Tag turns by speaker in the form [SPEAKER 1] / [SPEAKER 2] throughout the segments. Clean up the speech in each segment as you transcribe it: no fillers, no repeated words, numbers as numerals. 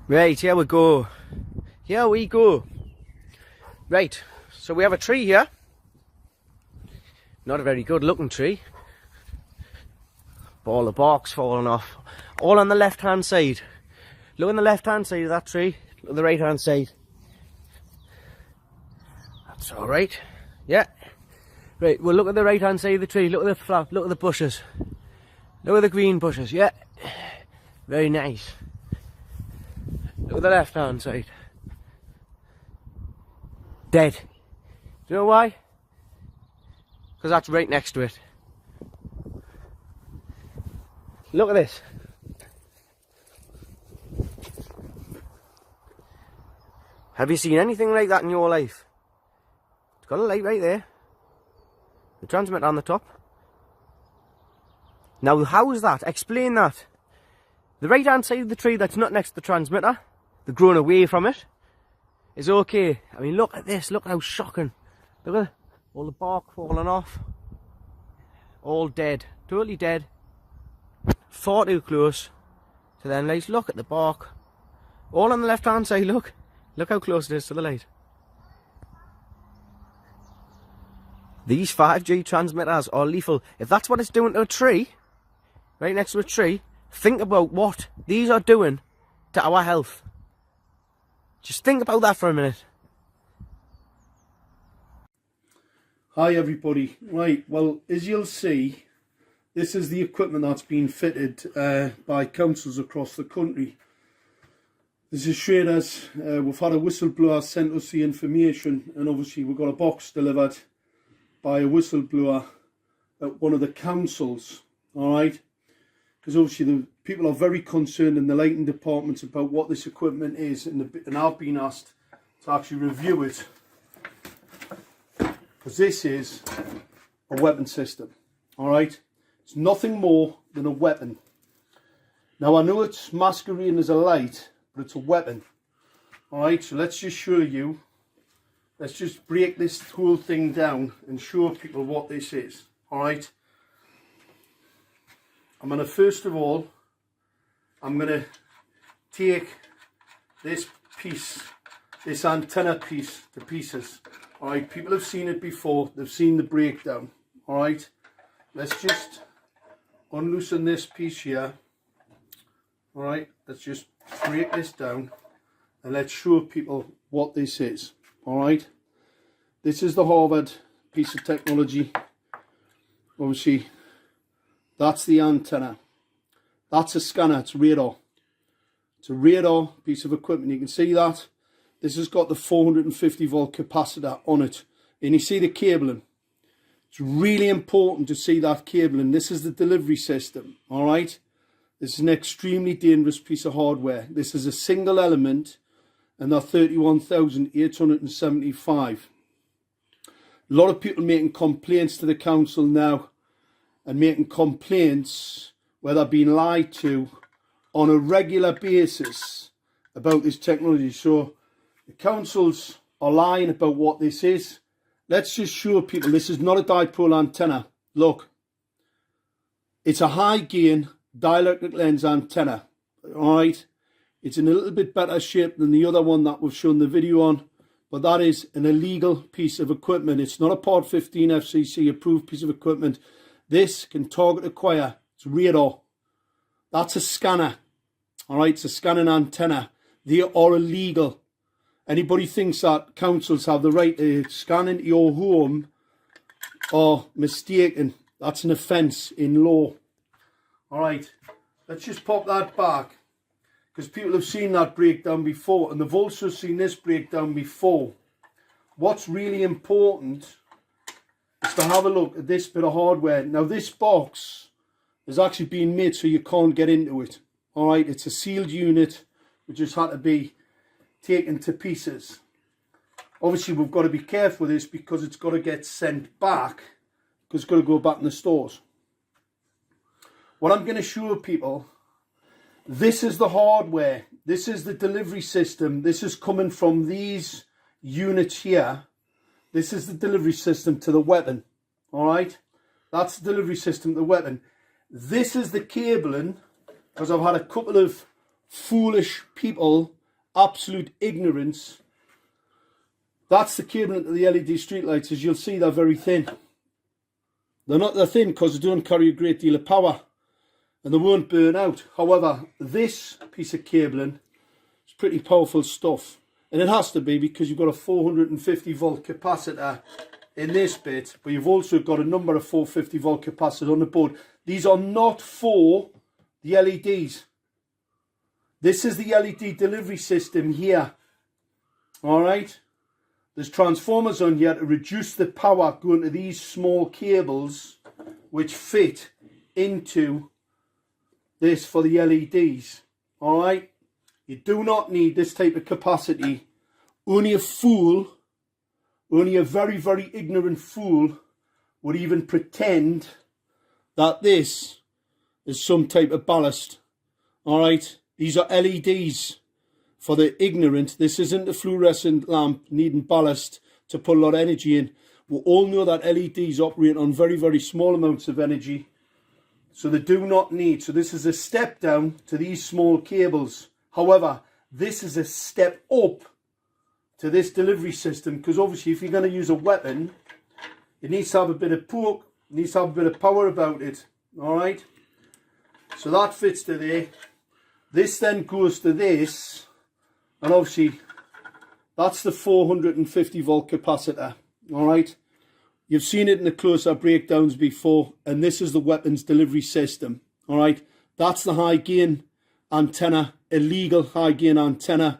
[SPEAKER 1] Right, here we go. Here we go. Right, so we have a tree here. Not a very good looking tree. All the bark's falling off. All on the left hand side. Look on the left hand side of that tree. Look on the right hand side. That's alright. Yeah. Right, well look at the right hand side of the tree. Look at the flower. Look at the bushes. Look at the green bushes. Yeah. Very nice. Look at the left hand side. Dead. Do you know why? Because that's right next to it. Look at this. Have you seen anything like that in your life? It's got a light right there. The transmitter on the top. Now how is that? Explain that. The right hand side of the tree that's not next to the transmitter, the grown away from it, is okay. I mean look at this, look how shocking. Look at all the bark falling off. All dead, totally dead. Far too close to them lights. Look at the bark. All on the left hand side, look. Look how close it is to the light. These 5G transmitters are lethal. If that's what it's doing to a tree, right next to a tree, think about what these are doing to our health. Just think about that for a minute.
[SPEAKER 2] Hi everybody. Right, well as you'll see, this is the equipment that's been fitted by councils across the country. This is straight as we've had a whistleblower sent us the information, and obviously we've got a box delivered by a whistleblower at one of the councils, alright? Because obviously the people are very concerned in the lighting departments about what this equipment is, and I've been asked to actually review it. Because this is a weapon system, alright? It's nothing more than a weapon. Now I know it's masquerading as a light, but it's a weapon. Alright, so let's just show you. Let's just break this whole thing down and show people what this is. Alright. I'm going to first of all, I'm going to take this piece, this antenna piece to pieces. Alright, people have seen it before. They've seen the breakdown. Alright. Let's just unloosen this piece here. Alright, let's just break this down and let's show people what this is. Alright, this is the Harvard piece of technology. Obviously, that's the antenna. That's a scanner, it's radar. It's a radar piece of equipment. You can see that. This has got the 450 volt capacitor on it. And you see the cabling. It's really important to see that cabling. This is the delivery system, alright? This is an extremely dangerous piece of hardware. This is a single element, and they're 31,875. A lot of people making complaints to the council now, and making complaints where they're being lied to on a regular basis about this technology. So the councils are lying about what this is. Let's just show people this is not a dipole antenna. Look, it's a high gain dielectric lens antenna. Alright, it's in a little bit better shape than the other one that we've shown the video on, but that is an illegal piece of equipment. It's not a Part 15 FCC approved piece of equipment. This can target acquire. It's radar. That's a scanner. Alright, it's a scanning antenna. They are illegal. Anybody thinks that councils have the right to scan into your home are mistaken. That's an offence in law. Alright, let's just pop that back, because people have seen that breakdown before, and they've also seen this breakdown before. What's really important is to have a look at this bit of hardware. Now this box is actually being made so you can't get into it. Alright, it's a sealed unit which just had to be taken to pieces. Obviously we've got to be careful with this because it's got to get sent back, because it's got to go back in the stores. What I'm going to show people, this is the hardware, this is the delivery system, this is coming from these units here. This is the delivery system to the weapon, alright? That's the delivery system to the weapon. This is the cabling, because I've had a couple of foolish people absolute ignorance. That's the cabling to the LED streetlights. As you'll see, they're very thin. They're thin because they don't carry a great deal of power and they won't burn out. However, this piece of cabling is pretty powerful stuff. And it has to be because you've got a 450 volt capacitor in this bit, but you've also got a number of 450 volt capacitors on the board. These are not for the LEDs. This is the LED delivery system here. Alright? There's transformers on here to reduce the power going to these small cables which fit into this for the LEDs. Alright? You do not need this type of capacity. Only a fool, only a very, very ignorant fool would even pretend that this is some type of ballast. Alright? These are LEDs for the ignorant. This isn't a fluorescent lamp needing ballast to put a lot of energy in. We all know that LEDs operate on very, very small amounts of energy. So they do not need. So this is a step down to these small cables. However, this is a step up to this delivery system, because obviously if you're going to use a weapon, it needs to have a bit of poke, it needs to have a bit of power about it. Alright? So that fits to there. This then goes to this, and obviously that's the 450 volt capacitor. Alright? You've seen it in the close-up breakdowns before, and this is the weapons delivery system. Alright? That's the high gain antenna, illegal high gain antenna.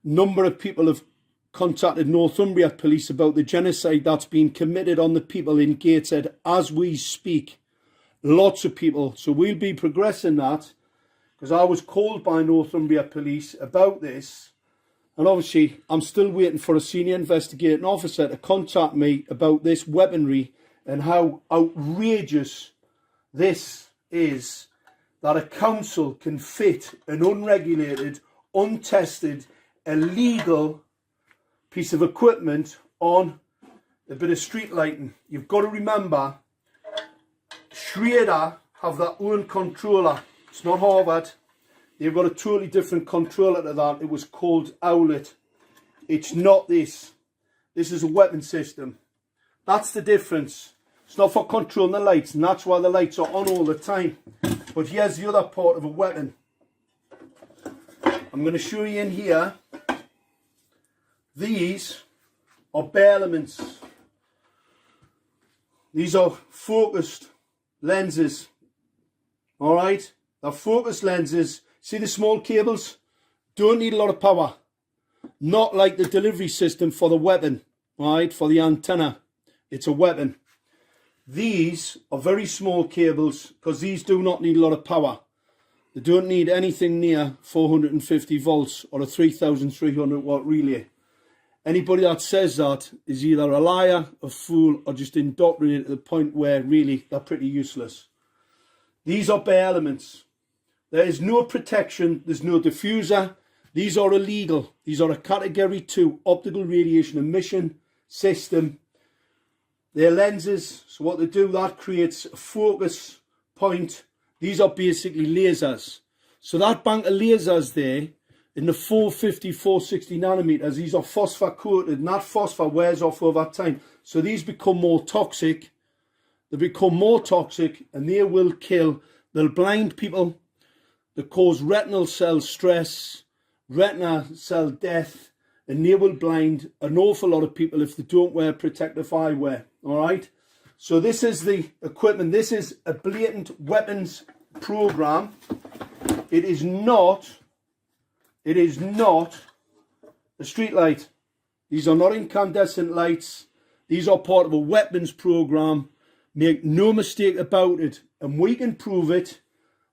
[SPEAKER 2] Number of people have contacted Northumbria police about the genocide that's been committed on the people in Gateshead as we speak. Lots of people. So we'll be progressing that, because I was called by Northumbria police about this, and obviously I'm still waiting for a senior investigating officer to contact me about this weaponry and how outrageous this is, that a council can fit an unregulated, untested, illegal piece of equipment on a bit of street lighting. You've got to remember, Schrader have their own controller. It's not Harvard. They've got a totally different controller to that. It was called Owlet. It's not this. This is a weapon system. That's the difference. It's not for controlling the lights, and that's why the lights are on all the time. But here's the other part of a weapon. I'm going to show you in here. These are bare elements. These are focused lenses. Alright? They're focused lenses. See the small cables? Don't need a lot of power. Not like the delivery system for the weapon. Right? For the antenna. It's a weapon. These are very small cables because these do not need a lot of power. They don't need anything near 450 volts or a 3300 watt relay. Anybody that says that is either a liar, a fool, or just indoctrinated to the point where really they're pretty useless. These are bare elements. There is no protection. There's no diffuser. These are illegal. These are a category 2 optical radiation emission system. They're lenses. So what they do, that creates a focus point. These are basically lasers. So that bank of lasers there, in the 450, 460 nanometers, these are phosphor coated, and that phosphor wears off over time. So these become more toxic. They become more toxic, and they will kill. They'll blind people. They cause retinal cell stress, retina cell death, and they will blind an awful lot of people if they don't wear protective eyewear. All right. So this is the equipment. This is a blatant weapons program. It is not a street light. These are not incandescent lights. These are part of a weapons program. Make no mistake about it. And we can prove it.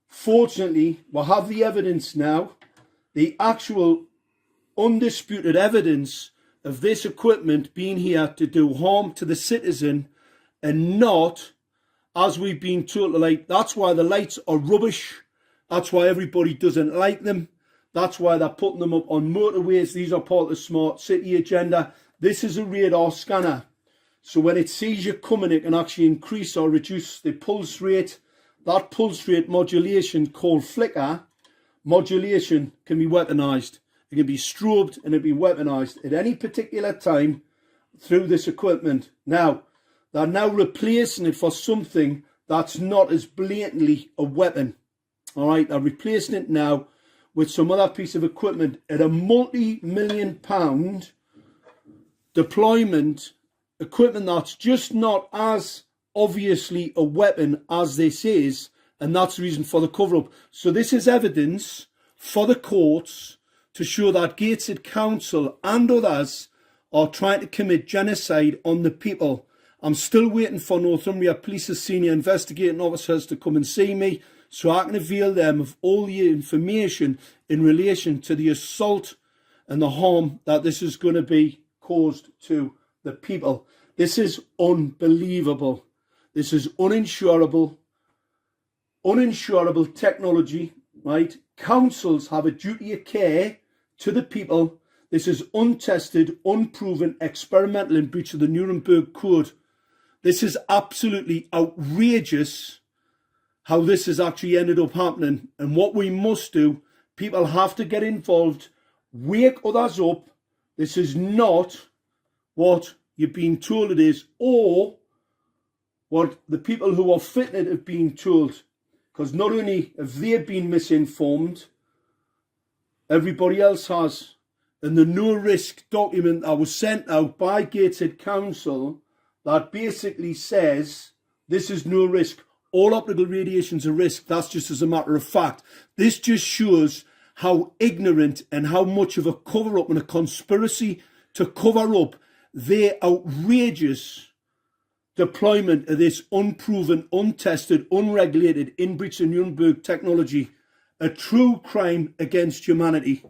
[SPEAKER 2] Fortunately, we have the evidence now. The actual undisputed evidence of this equipment being here to do harm to the citizen, and not, as we've been told, like, that's why the lights are rubbish. That's why everybody doesn't like them. That's why they're putting them up on motorways. These are part of the smart city agenda. This is a radar scanner. So when it sees you coming, it can actually increase or reduce the pulse rate. That pulse rate modulation, called flicker modulation, can be weaponized. it can be strobed, and it be weaponized at any particular time through this equipment. Now, they're now replacing it for something that's not as blatantly a weapon. All right, they're replacing it now with some other piece of equipment at a multi-million-pound deployment equipment that's just not as obviously a weapon as this is, and that's the reason for the cover-up. So this is evidence for the courts to show that Gateshead Council and others are trying to commit genocide on the people. I'm still waiting for Northumbria Police's senior investigating officers to come and see me so I can avail them of all the information in relation to the assault and the harm that this is going to be caused to the people. This is unbelievable. This is uninsurable technology, right? Councils have a duty of care to the people. This is untested, unproven, experimental in breach of the Nuremberg Code. This is absolutely outrageous how this has actually ended up happening. And what we must do, people have to get involved, wake others up. This is not what you're being told it is, or what the people who are fitting it have been told. Because not only have they been misinformed, everybody else has. And the no-risk document that was sent out by Gateshead Council that basically says this is no risk. All optical radiation's a risk. That's just as a matter of fact. This just shows how ignorant and how much of a cover-up and a conspiracy to cover up their outrageous deployment of this unproven, untested, unregulated, in breach of Nuremberg technology. A true crime against humanity.